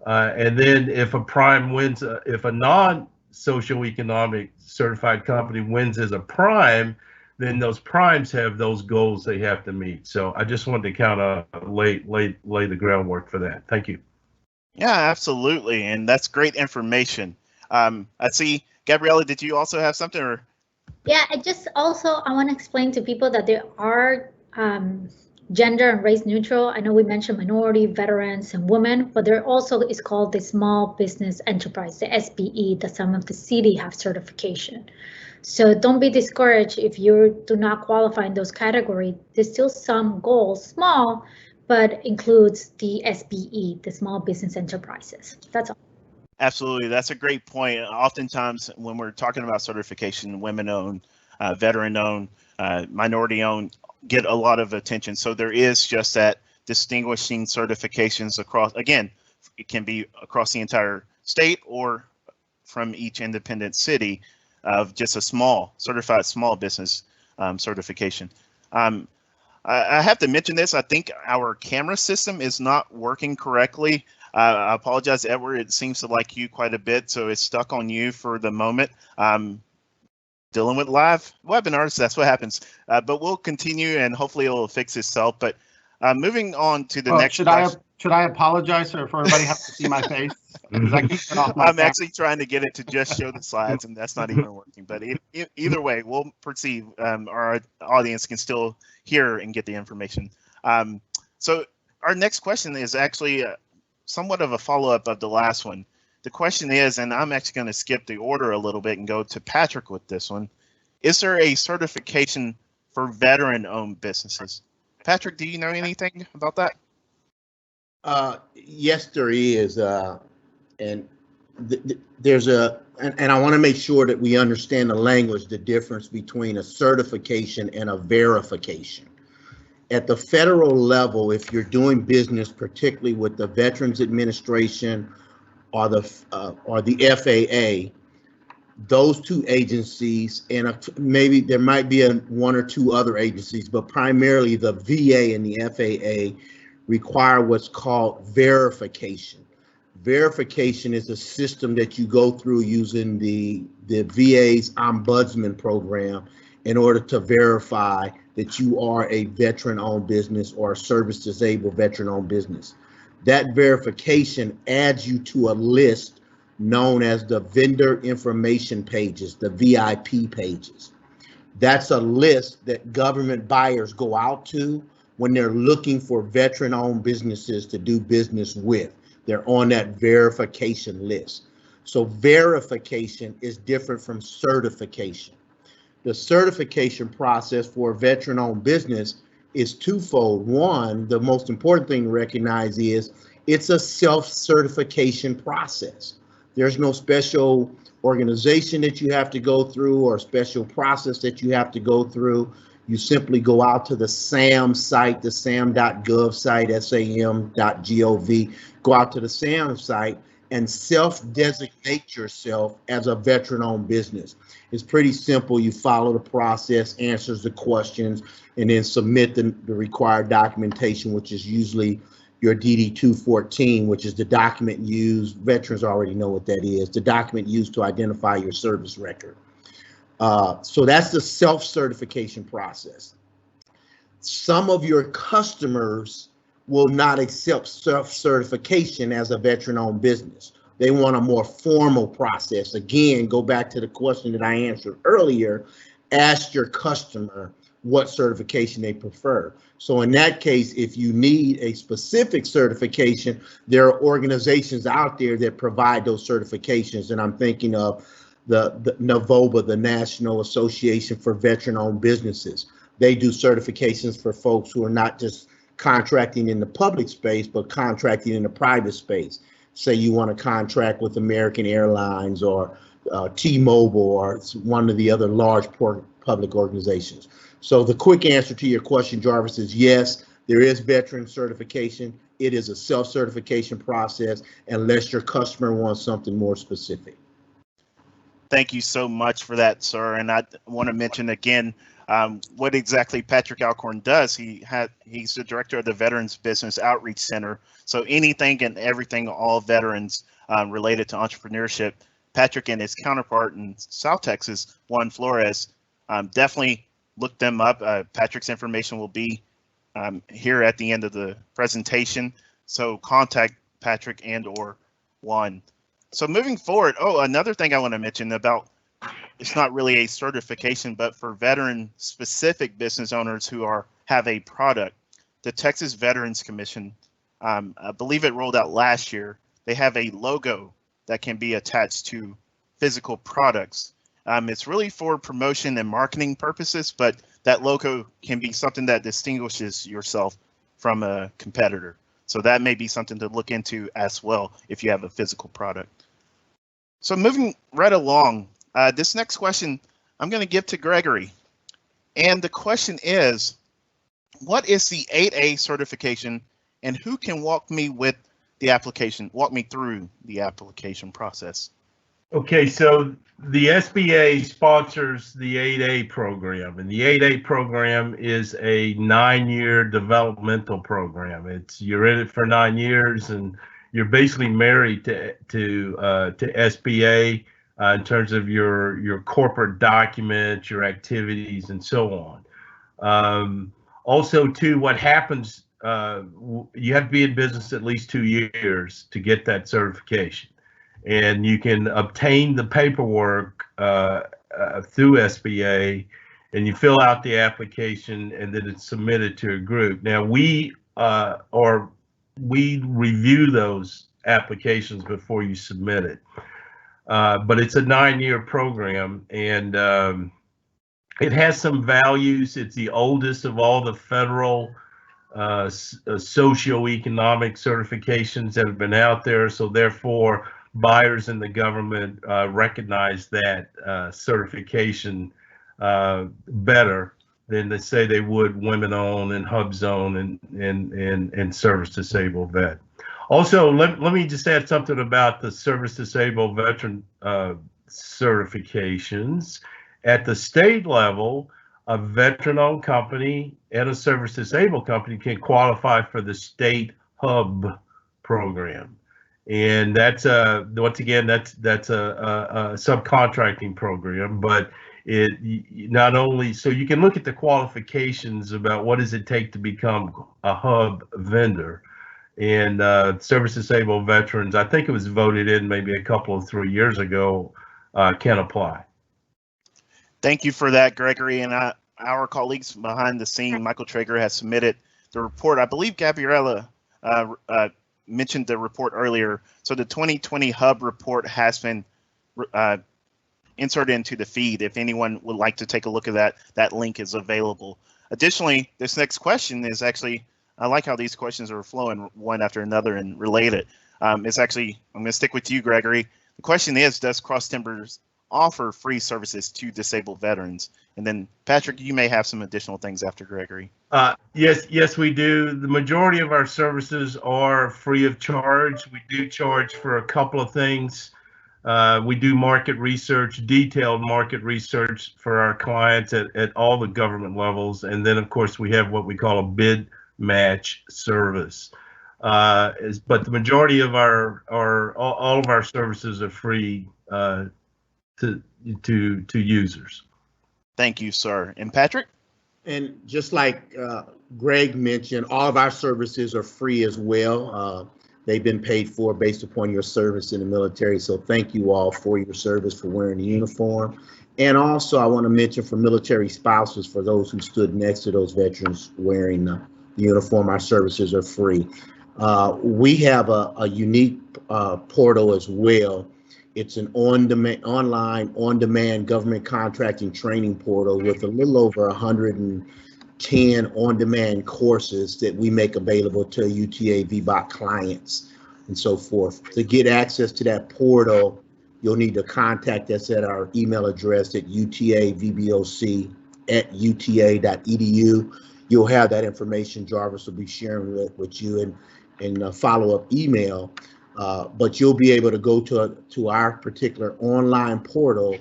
And then if a prime wins, if a non-socioeconomic certified company wins as a prime, then those primes have those goals they have to meet. So I just wanted to kind of lay the groundwork for that. Thank you. Yeah, absolutely. And that's great information. I see, Gabriella, did you also have something? Or? Yeah, I want to explain to people that there are gender and race neutral. I know we mentioned minority, veterans, and women, but there also is called the Small Business Enterprise, the SBE, that some of the city have certification. So don't be discouraged if you do not qualify in those categories. There's still some goals, small, but includes the SBE, the Small Business Enterprises. That's all. Absolutely, that's a great point. Oftentimes when we're talking about certification, women-owned, veteran-owned, minority-owned get a lot of attention. So there is just that distinguishing certifications across, again, it can be across the entire state or from each independent city of just a certified small business certification. I have to mention this. I think our camera system is not working correctly. I apologize, Edward. It seems to like you quite a bit, so it's stuck on you for the moment. Dealing with live webinars, that's what happens. But we'll continue, and hopefully it'll fix itself. But moving on to the next question. Should I apologize, or if everybody has to see my face? I'm actually trying to get it to just show the slides, and that's not even working. But either way, we'll proceed. Our audience can still hear and get the information. So our next question is actually somewhat of a follow-up of the last one. The question is, and I'm actually going to skip the order a little bit and go to Patrick with this one. Is there a certification for veteran-owned businesses? Patrick, do you know anything about that? Yes, there is, and there's and I want to make sure that we understand the language, the difference between a certification and a verification. At the federal level, if you're doing business, particularly with the Veterans Administration are the FAA. Those two agencies, and maybe there might be one or two other agencies, but primarily the VA and the FAA require what's called verification. Verification is a system that you go through using the VA's ombudsman program in order to verify that you are a veteran-owned business or a service-disabled veteran-owned business. That verification adds you to a list known as the vendor information pages, the VIP pages. That's a list that government buyers go out to when they're looking for veteran-owned businesses to do business with. They're on that verification list. So verification is different from certification. The certification process for a veteran-owned business is twofold. One, the most important thing to recognize is it's a self-certification process. There's no special organization that you have to go through or special process that you have to go through. You simply go out to the SAM site, the sam.gov site, sam.gov, go out to the SAM site and self-designate yourself as a veteran-owned business. It's pretty simple. You follow the process, answers the questions, and then submit the required documentation, which is usually your DD-214, which is the document used, veterans already know what that is, the document used to identify your service record. So that's the self-certification process. Some of your customers will not accept self-certification as a veteran-owned business. They want a more formal process. Again, go back to the question that I answered earlier. Ask your customer what certification they prefer. So in that case, if you need a specific certification, there are organizations out there that provide those certifications. And I'm thinking of the NAVOBA, the National Association for Veteran-Owned Businesses. They do certifications for folks who are not just contracting in the public space, but contracting in the private space. Say you want to contract with American Airlines or T-Mobile or one of the other large public organizations. So the quick answer to your question, Jarvis, is yes, there is veteran certification. It is a self-certification process unless your customer wants something more specific. Thank you so much for that, sir. And I want to mention again what exactly Patrick Alcorn does. He's the director of the Veterans Business Outreach Center. So anything and everything, all veterans related to entrepreneurship, Patrick and his counterpart in South Texas, Juan Flores, definitely look them up. Patrick's information will be here at the end of the presentation. So contact Patrick and or Juan. So moving forward, another thing I want to mention about, it's not really a certification, but for veteran specific business owners who have a product, the Texas Veterans Commission, I believe it rolled out last year. They have a logo that can be attached to physical products. It's really for promotion and marketing purposes, but that logo can be something that distinguishes yourself from a competitor. So that may be something to look into as well if you have a physical product. So moving right along, this next question I'm going to give to Gregory. And the question is, what is the 8A certification and who can walk me through the application process? Okay, so the SBA sponsors the 8A program, and the 8A program is a 9-year developmental program. You're in it for 9 years, and you're basically married to SBA in terms of your corporate documents, your activities, and so on. Also, too, what happens, you have to be in business at least 2 years to get that certification. And you can obtain the paperwork through SBA, and you fill out the application, and then it's submitted to a group. Now we review those applications before you submit it, but it's a 9-year program, and it has some values. It's the oldest of all the federal socioeconomic certifications that have been out there, so therefore buyers in the government recognize that certification better than they say they would women-owned and HUB zone and service disabled vet. Also, let me just add something about the service disabled veteran certifications. At the state level, a veteran-owned company and a service disabled company can qualify for the state hub program, and that's once again that's a subcontracting program, but it not only so you can look at the qualifications about what does it take to become a hub vendor. And service disabled veterans, I think it was voted in maybe a couple of 3 years ago, can apply. Thank you for that, Gregory. And our colleagues behind the scene, Michael Traeger, has submitted the report. I believe Gabriella mentioned the report earlier. So the 2020 Hub report has been inserted into the feed. If anyone would like to take a look at that, that link is available. Additionally, this next question is actually, I like how these questions are flowing one after another and related. It's actually, I'm going to stick with you, Gregory. The question is, does Cross Timbers offer free services to disabled veterans? And then Patrick, you may have some additional things after Gregory. Yes, we do. The majority of our services are free of charge. We do charge for a couple of things. We do market research, detailed market research for our clients at all the government levels. And then, of course, we have what we call a bid match service. But the majority of all of our services are free to users. Thank you, sir. And Patrick? And just like Greg mentioned, all of our services are free as well. They've been paid for based upon your service in the military. So thank you all for your service, for wearing the uniform. And also I want to mention for military spouses, for those who stood next to those veterans wearing the uniform, our services are free. We have a unique portal as well. It's an online, on-demand government contracting training portal with a little over 110 on-demand courses that we make available to UTA VBOC clients and so forth. To get access to that portal, you'll need to contact us at our email address at utavboc@uta.edu. You'll have that information. Jarvis will be sharing it with you in a follow-up email. But you'll be able to go to our particular online portal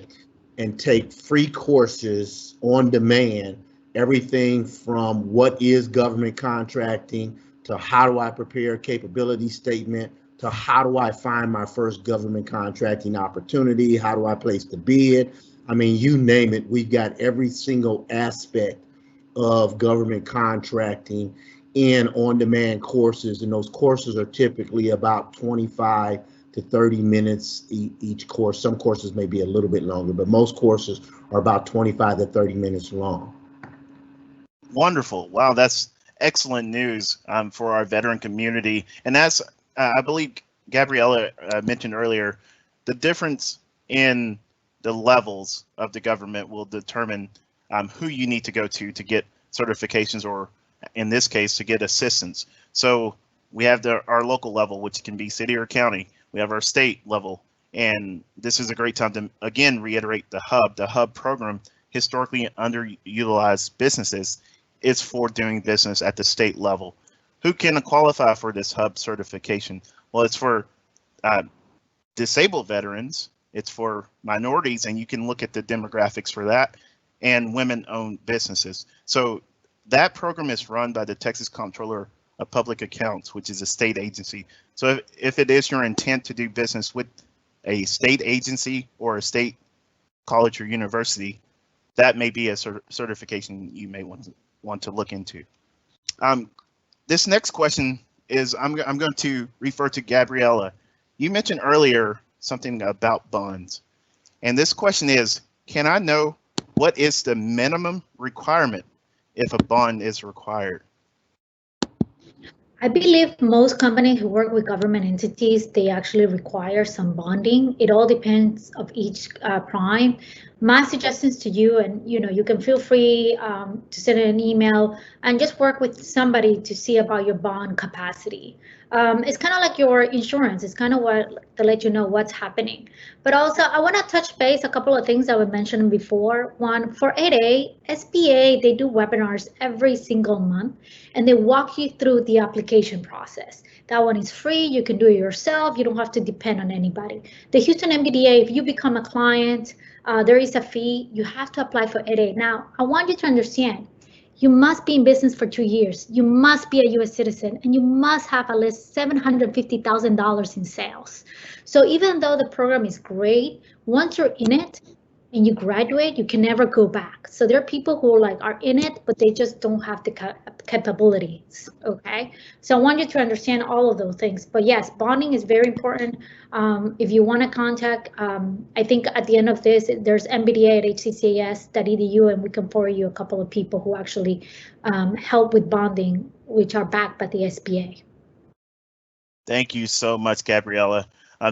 and take free courses on demand, everything from what is government contracting to how do I prepare a capability statement to how do I find my first government contracting opportunity, how do I place the bid. I mean, you name it, we've got every single aspect of government contracting in on-demand courses, and those courses are typically about 25 to 30 minutes each course. Some courses may be a little bit longer, but most courses are about 25 to 30 minutes long. Wonderful. Wow, that's excellent news for our veteran community. And as I believe Gabriella mentioned earlier, the difference in the levels of the government will determine who you need to go to get certifications, or in this case, to get assistance. So we have our local level, which can be city or county. We have our state level. And this is a great time to, again, reiterate the hub. The hub program, historically underutilized businesses, is for doing business at the state level. Who can qualify for this hub certification? Well, it's for disabled veterans, it's for minorities, and you can look at the demographics for that, and women-owned businesses. So that program is run by the Texas Comptroller of Public Accounts, which is a state agency. So if it is your intent to do business with a state agency or a state college or university, that may be a certification you may want to look into. This next question is, I'm going to refer to Gabriella. You mentioned earlier something about bonds. And this question is, can I know what is the minimum requirement if a bond is required? I believe most companies who work with government entities, they actually require some bonding. It all depends of each prime. My suggestions to you, and you can feel free to send an email and just work with somebody to see about your bond capacity. It's kind of like your insurance. It's kind of what to let you know what's happening. But also, I want to touch base a couple of things that were mentioned before. One, for 8A, SBA, they do webinars every single month, and they walk you through the application process. That one is free. You can do it yourself. You don't have to depend on anybody. The Houston MBDA, if you become a client, there is a fee. You have to apply for 8A. Now, I want you to understand, you must be in business for 2 years. You must be a U.S. citizen, and you must have at least $750,000 in sales. So even though the program is great, once you're in it and you graduate, you can never go back. So there are people who are in it, but they just don't have the capabilities. Okay, so I want you to understand all of those things. But yes, bonding is very important. If you want to contact, I think at the end of this, there's MBDA at hccas.edu, and we can forward you a couple of people who actually help with bonding, which are backed by the SBA. Thank you so much, Gabriella.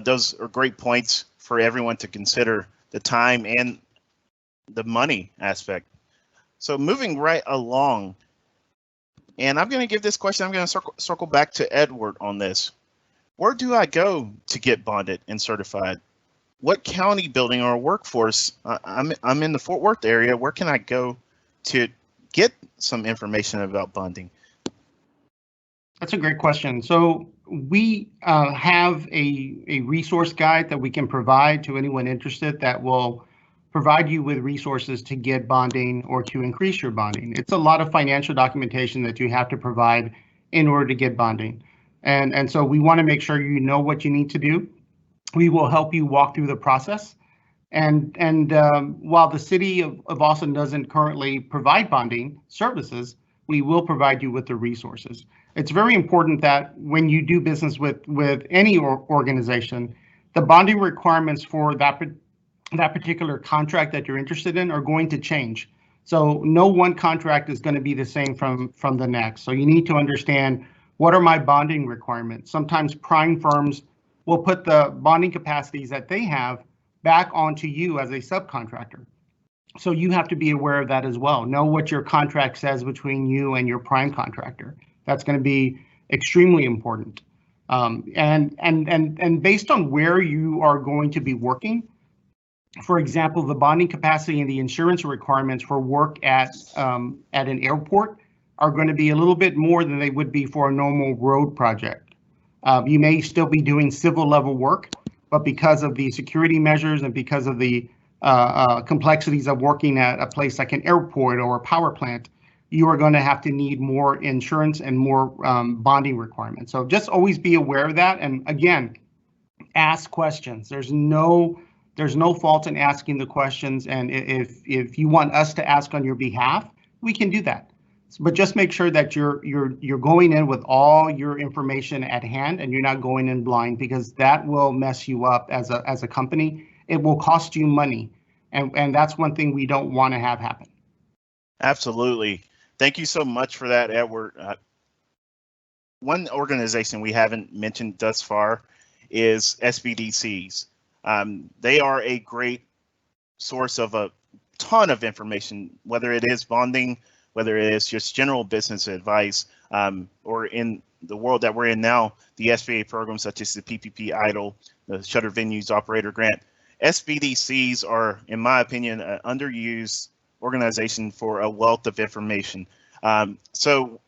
Those are great points for everyone to consider, the time and the money aspect. So moving right along, and I'm going to give this question, I'm going to circle back to Edward on this. Where do I go to get bonded and certified? What county building or workforce? I'm in the Fort Worth area. Where can I go to get some information about bonding? That's a great question. So we have a resource guide that we can provide to anyone interested that will provide you with resources to get bonding or to increase your bonding. It's a lot of financial documentation that you have to provide in order to get bonding. And so we want to make sure you know what you need to do. We will help you walk through the process. And while the city of Austin doesn't currently provide bonding services, we will provide you with the resources. It's very important that when you do business with any organization, the bonding requirements for that particular contract that you're interested in are going to change. So no one contract is going to be the same from the next. So you need to understand, what are my bonding requirements? Sometimes prime firms will put the bonding capacities that they have back onto you as a subcontractor. So you have to be aware of that as well. Know what your contract says between you and your prime contractor. That's going to be extremely important. And based on where you are going to be working, for example, the bonding capacity and the insurance requirements for work at an airport are going to be a little bit more than they would be for a normal road project. You may still be doing civil level work, but because of the security measures and because of the complexities of working at a place like an airport or a power plant, you are going to have to need more insurance and more bonding requirements. So just always be aware of that. And again, ask questions. There's no fault in asking the questions. And if you want us to ask on your behalf, we can do that. But just make sure that you're going in with all your information at hand and you're not going in blind, because that will mess you up as a company. It will cost you money. And that's one thing we don't want to have happen. Absolutely. Thank you so much for that, Edward. One organization we haven't mentioned thus far is SBDCs. They are a great source of a ton of information, whether it is bonding, whether it is just general business advice, or in the world that we're in now, the SBA programs such as the PPP EIDL, the Shutter Venues Operator Grant. SBDCs are, in my opinion, an underused organization for a wealth of information. So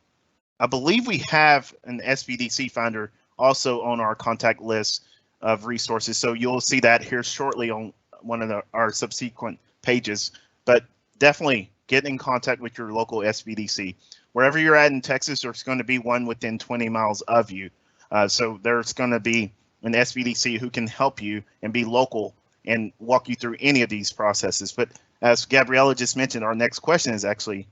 I believe we have an SBDC finder also on our contact list of resources. So you'll see that here shortly on one of our subsequent pages, but definitely get in contact with your local SBDC. Wherever you're at in Texas, there's going to be one within 20 miles of you. So there's going to be an SBDC who can help you and be local and walk you through any of these processes. But as Gabriella just mentioned, our next question is actually,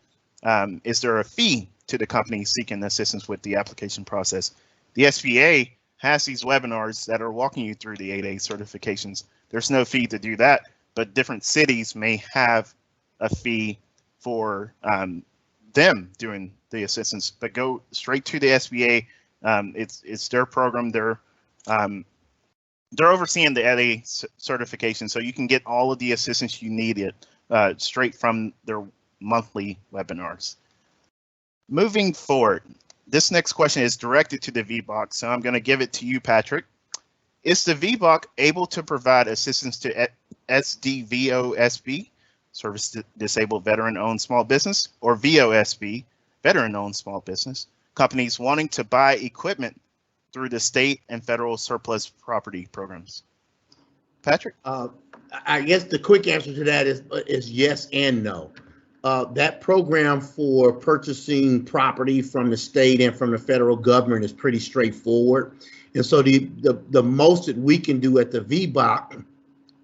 is there a fee to the company seeking assistance with the application process? The SBA has these webinars that are walking you through the 8A certifications. There's no fee to do that, but different cities may have a fee for them doing the assistance, but go straight to the SBA. It's their program. they're overseeing the EDI certification, so you can get all of the assistance you needed straight from their monthly webinars. Moving forward, this next question is directed to the VBOC, so I'm going to give it to you, Patrick. Is the VBOC able to provide assistance to SDVOSB, Service Disabled Veteran-Owned Small Business, or VOSB, Veteran-Owned Small Business, companies wanting to buy equipment through the state and federal surplus property programs? Patrick? I guess the quick answer to that is yes and no. That program for purchasing property from the state and from the federal government is pretty straightforward. And so the most that we can do at the VBOC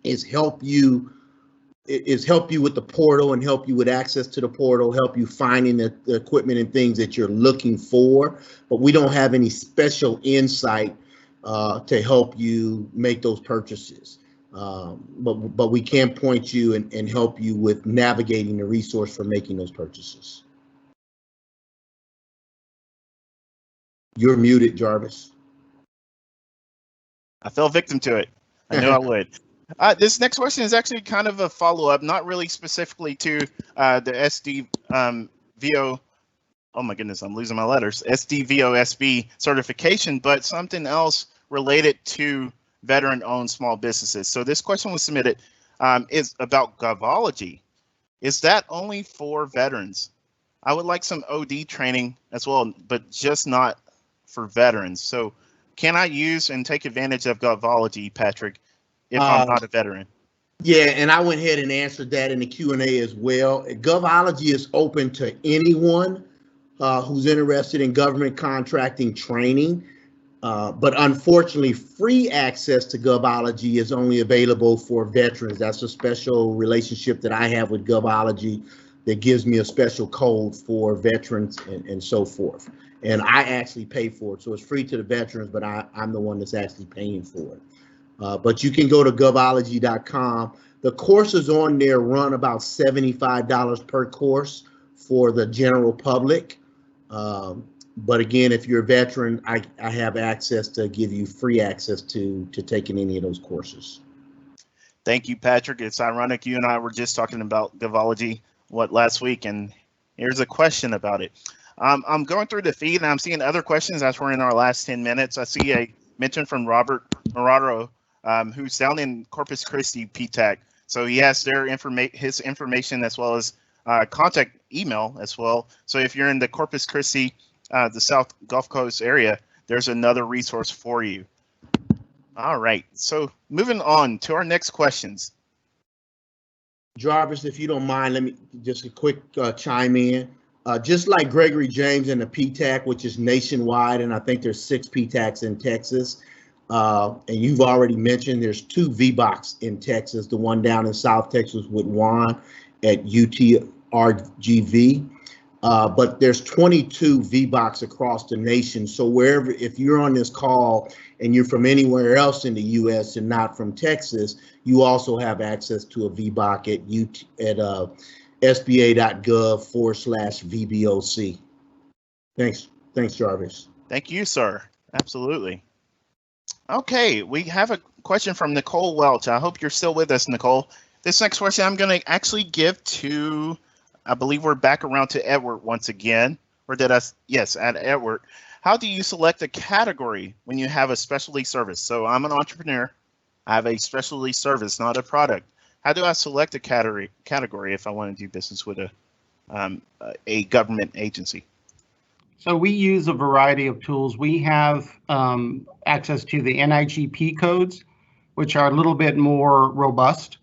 is help you with the portal and help you with access to the portal, help you finding the equipment and things that you're looking for. But we don't have any special insight to help you make those purchases. But we can point you and help you with navigating the resource for making those purchases. You're muted, Jarvis. I fell victim to it. I knew I would. This next question is actually kind of a follow-up, not really specifically to the SDVO. Oh my goodness, I'm losing my letters. SDVOSB certification, but something else related to veteran-owned small businesses. So this question was submitted is about Govology. Is that only for veterans? I would like some OD training as well, but just not for veterans. So can I use and take advantage of Govology, Patrick, if I'm not a veteran? Yeah, and I went ahead and answered that in the Q&A as well. Govology is open to anyone who's interested in government contracting training. But unfortunately, free access to Govology is only available for veterans. That's a special relationship that I have with Govology that gives me a special code for veterans and so forth. And I actually pay for it. So it's free to the veterans, but I'm the one that's actually paying for it. But you can go to govology.com. The courses on there run about $75 per course for the general public. But again, if you're a veteran, I have access to give you free access to taking any of those courses. Thank you, Patrick. It's ironic you and I were just talking about Govology last week, and here's a question about it. I'm going through the feed and I'm seeing other questions as we're in our last 10 minutes. I see a mention from Robert Morado, who's down in Corpus Christi, PTAC. So he has his information as well as contact email as well. So if you're in the Corpus Christi, the South Gulf Coast area, there's another resource for you. All right, so moving on to our next questions. Jarvis, if you don't mind, let me just a quick chime in. Just like Gregory James and the PTAC, which is nationwide, and I think there's 6 PTACs in Texas. And you've already mentioned there's 2 VBOCs in Texas, the one down in South Texas with Juan at UTRGV. But there's 22 VBOCs across the nation. So wherever, if you're on this call and you're from anywhere else in the U.S. and not from Texas, you also have access to a VBOC at sba.gov/VBOC. Thanks, Jarvis. Thank you, sir. Absolutely. Okay, we have a question from Nicole Welch. I hope you're still with us, Nicole. This next question I'm going to actually give to, I believe we're back around to Edward once again. Or did I? Yes, at Edward. How do you select a category when you have a specialty service? So I'm an entrepreneur. I have a specialty service, not a product. How do I select a category if I want to do business with a government agency? So we use a variety of tools. We have access to the NIGP codes, which are a little bit more robust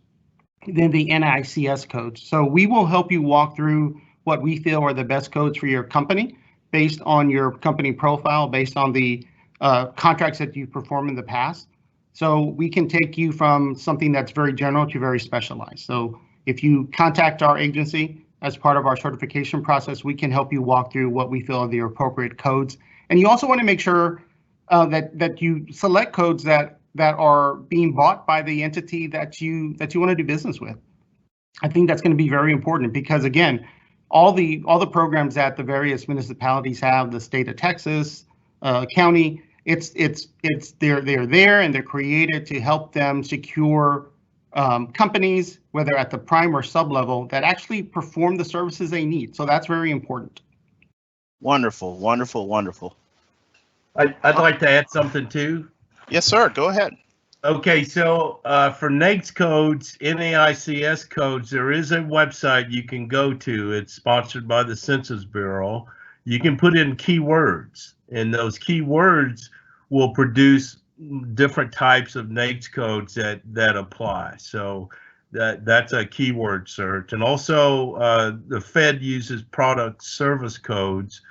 than the NICS codes. So we will help you walk through what we feel are the best codes for your company based on your company profile, based on the contracts that you've performed in the past. So we can take you from something that's very general to very specialized. So if you contact our agency as part of our certification process, we can help you walk through what we feel are the appropriate codes. And you also want to make sure that you select codes that are being bought by the entity that you want to do business with. I think that's going to be very important because, again, all the programs that the various municipalities have, the state of Texas, county, they're there and they're created to help them secure companies, whether at the prime or sub level, that actually perform the services they need. So that's very important. Wonderful, wonderful, wonderful. I'd like to add something too. Yes, sir. Go ahead. Okay, so for NAICS codes, NAICS codes, there is a website you can go to. It's sponsored by the Census Bureau. You can put in keywords, and those keywords will produce different types of NAICS codes that apply. So that's a keyword search. And also the Fed uses product service codes.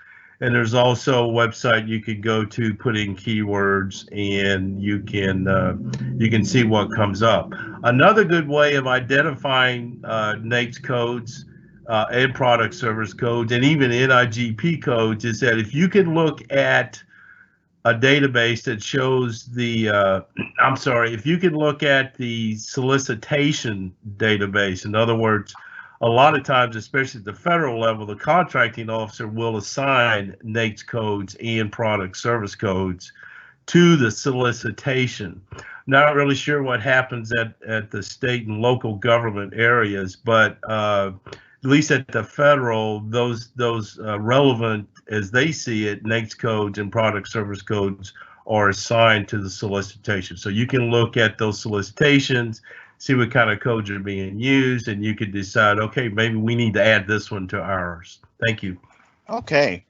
And there's also a website you could go to, put in keywords, and you can see what comes up. Another good way of identifying NAICS codes and product service codes, and even NIGP codes, is that if you can look at a database that shows the, if you can look at the solicitation database, in other words, a lot of times, especially at the federal level, the contracting officer will assign NAICS codes and product service codes to the solicitation. Not really sure what happens at the state and local government areas, but at least at the federal, those relevant as they see it, NAICS codes and product service codes are assigned to the solicitation. So you can look at those solicitations, see what kind of codes are being used, and you could decide, okay, maybe we need to add this one to ours. Thank you. Okay.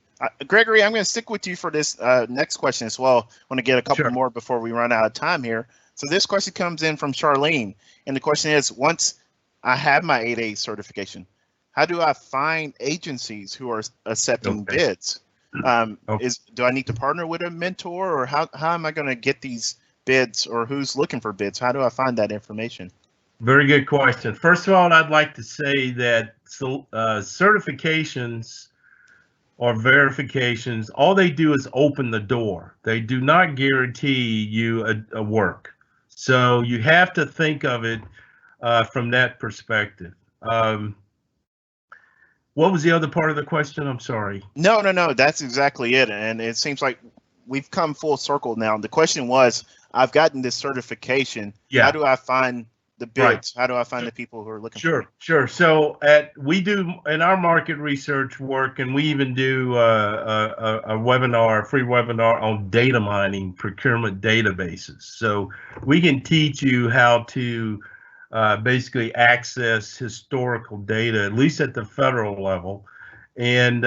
Gregory, I'm going to stick with you for this next question as well. I want to get a couple more before we run out of time here. So this question comes in from Charlene, and the question is, once I have my 8A certification, how do I find agencies who are accepting bids? Do I need to partner with a mentor, or how am I going to get these bids, or who's looking for bids? How do I find that information? Very good question. First of all, I'd like to say that certifications or verifications, all they do is open the door. They do not guarantee you a work. So you have to think of it from that perspective. What was the other part of the question? I'm sorry. No, that's exactly it. And it seems like we've come full circle now. The question was, I've gotten this certification. Yeah. How do I find the bids? Right. How do I find the people who are looking for it? Sure. So we do in our market research work, and we even do a free webinar on data mining procurement databases. So we can teach you how to basically access historical data, at least at the federal level. And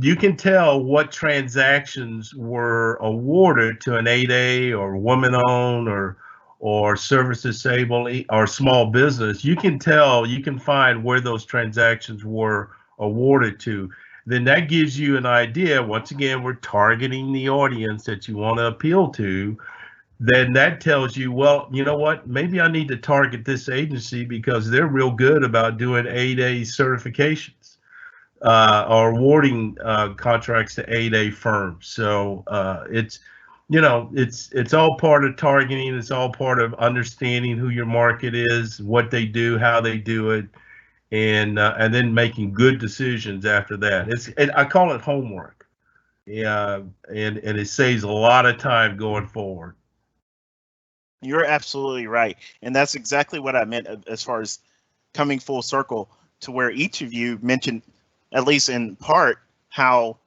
you can tell what transactions were awarded to an 8A or woman-owned or service disabled or small business. You can tell, you can find where those transactions were awarded to. Then that gives you an idea. Once again, we're targeting the audience that you want to appeal to. Then that tells you, well, you know what? Maybe I need to target this agency because they're real good about doing 8A certifications. Or awarding contracts to 8A firms. So it's all part of targeting. It's all part of understanding who your market is, what they do, how they do it, and then making good decisions after that. I call it homework. Yeah, and it saves a lot of time going forward. You're absolutely right, and that's exactly what I meant as far as coming full circle to where each of you mentioned, at least in part, how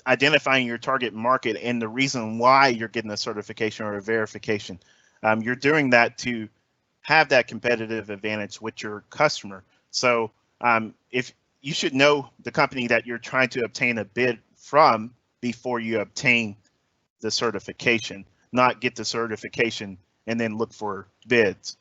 identifying your target market and the reason why you're getting a certification or a verification. You're doing that to have that competitive advantage with your customer. So if you should know the company that you're trying to obtain a bid from before you obtain the certification, not get the certification and then look for bids.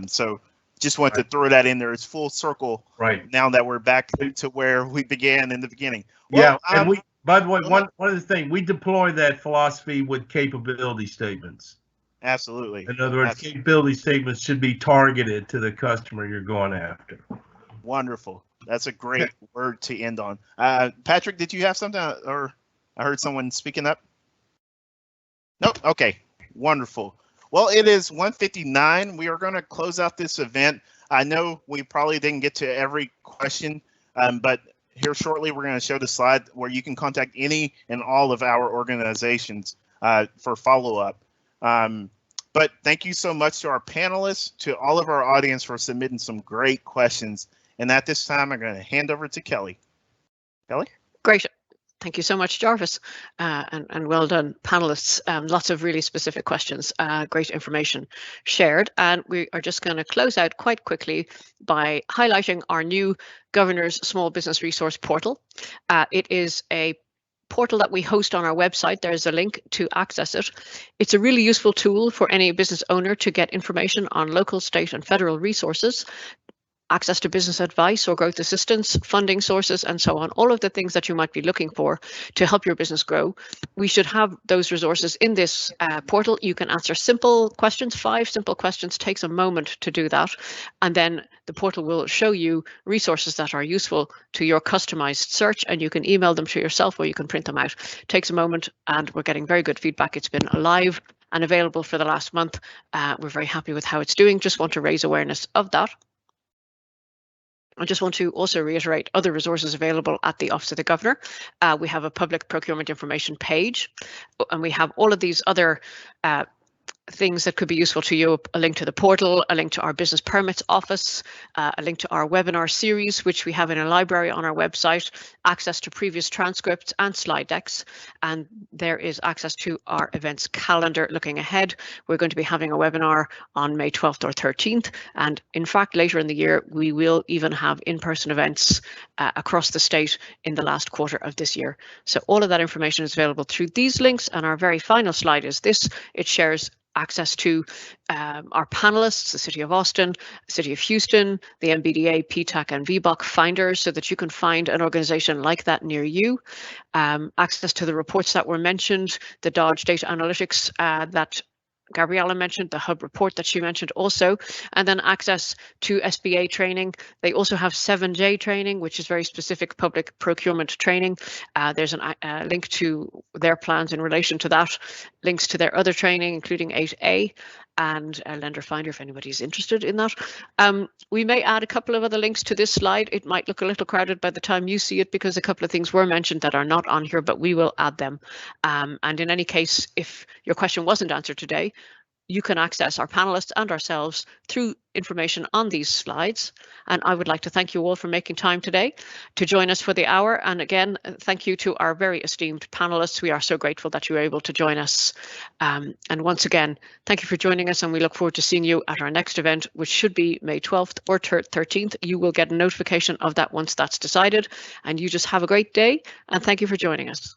So just want to throw that in there. It's full circle. Right. Now that we're back to where we began in the beginning. Well, yeah. And by the way, one of the things, we deploy that philosophy with capability statements. Absolutely. In other words, capability statements should be targeted to the customer you're going after. Wonderful. That's a great word to end on. Patrick, did you have something, or I heard someone speaking up? Nope. Okay. Wonderful. Well, it is 1:59. We are going to close out this event. I know we probably didn't get to every question, but here shortly we're going to show the slide where you can contact any and all of our organizations for follow-up. But thank you so much to our panelists, to all of our audience for submitting some great questions. And at this time, I'm going to hand over to Kelly. Kelly? Great. Thank you so much, Jarvis, and well done, panelists. Lots of really specific questions, great information shared. And we are just going to close out quite quickly by highlighting our new Governor's Small Business Resource Portal. It is a portal that we host on our website. There's a link to access it. It's a really useful tool for any business owner to get information on local, state, and federal resources, access to business advice or growth assistance, funding sources, and so on, all of the things that you might be looking for to help your business grow. We should have those resources in this portal. You can answer simple questions, 5 simple questions, takes a moment to do that. And then the portal will show you resources that are useful to your customized search, and you can email them to yourself or you can print them out. Takes a moment, and we're getting very good feedback. It's been live and available for the last month. We're very happy with how it's doing. Just want to raise awareness of that. I just want to also reiterate other resources available at the Office of the Governor. We have a public procurement information page, and we have all of these other things that could be useful to you, a link to the portal, a link to our business permits office, a link to our webinar series, which we have in a library on our website, access to previous transcripts and slide decks, and there is access to our events calendar looking ahead. We're going to be having a webinar on May 12th or 13th, and in fact later in the year we will even have in-person events across the state in the last quarter of this year. So all of that information is available through these links, and our very final slide is this. It shares access to our panelists, the City of Austin, City of Houston, the MBDA, PTAC and VBOC finders, so that you can find an organization like that near you. Access to the reports that were mentioned, the Dodge data analytics that Gabriella mentioned, the hub report that she mentioned also, and then access to SBA training. They also have 7J training, which is very specific public procurement training. There's a link to their plans in relation to that, links to their other training, including 8A and a lender finder if anybody's interested in that. We may add a couple of other links to this slide. It might look a little crowded by the time you see it because a couple of things were mentioned that are not on here, but we will add them. And in any case, if your question wasn't answered today, you can access our panelists and ourselves through information on these slides. And I would like to thank you all for making time today to join us for the hour. And again, thank you to our very esteemed panelists. We are so grateful that you were able to join us. And once again, thank you for joining us, and we look forward to seeing you at our next event, which should be May 12th or 13th. You will get a notification of that once that's decided. And you just have a great day, and thank you for joining us.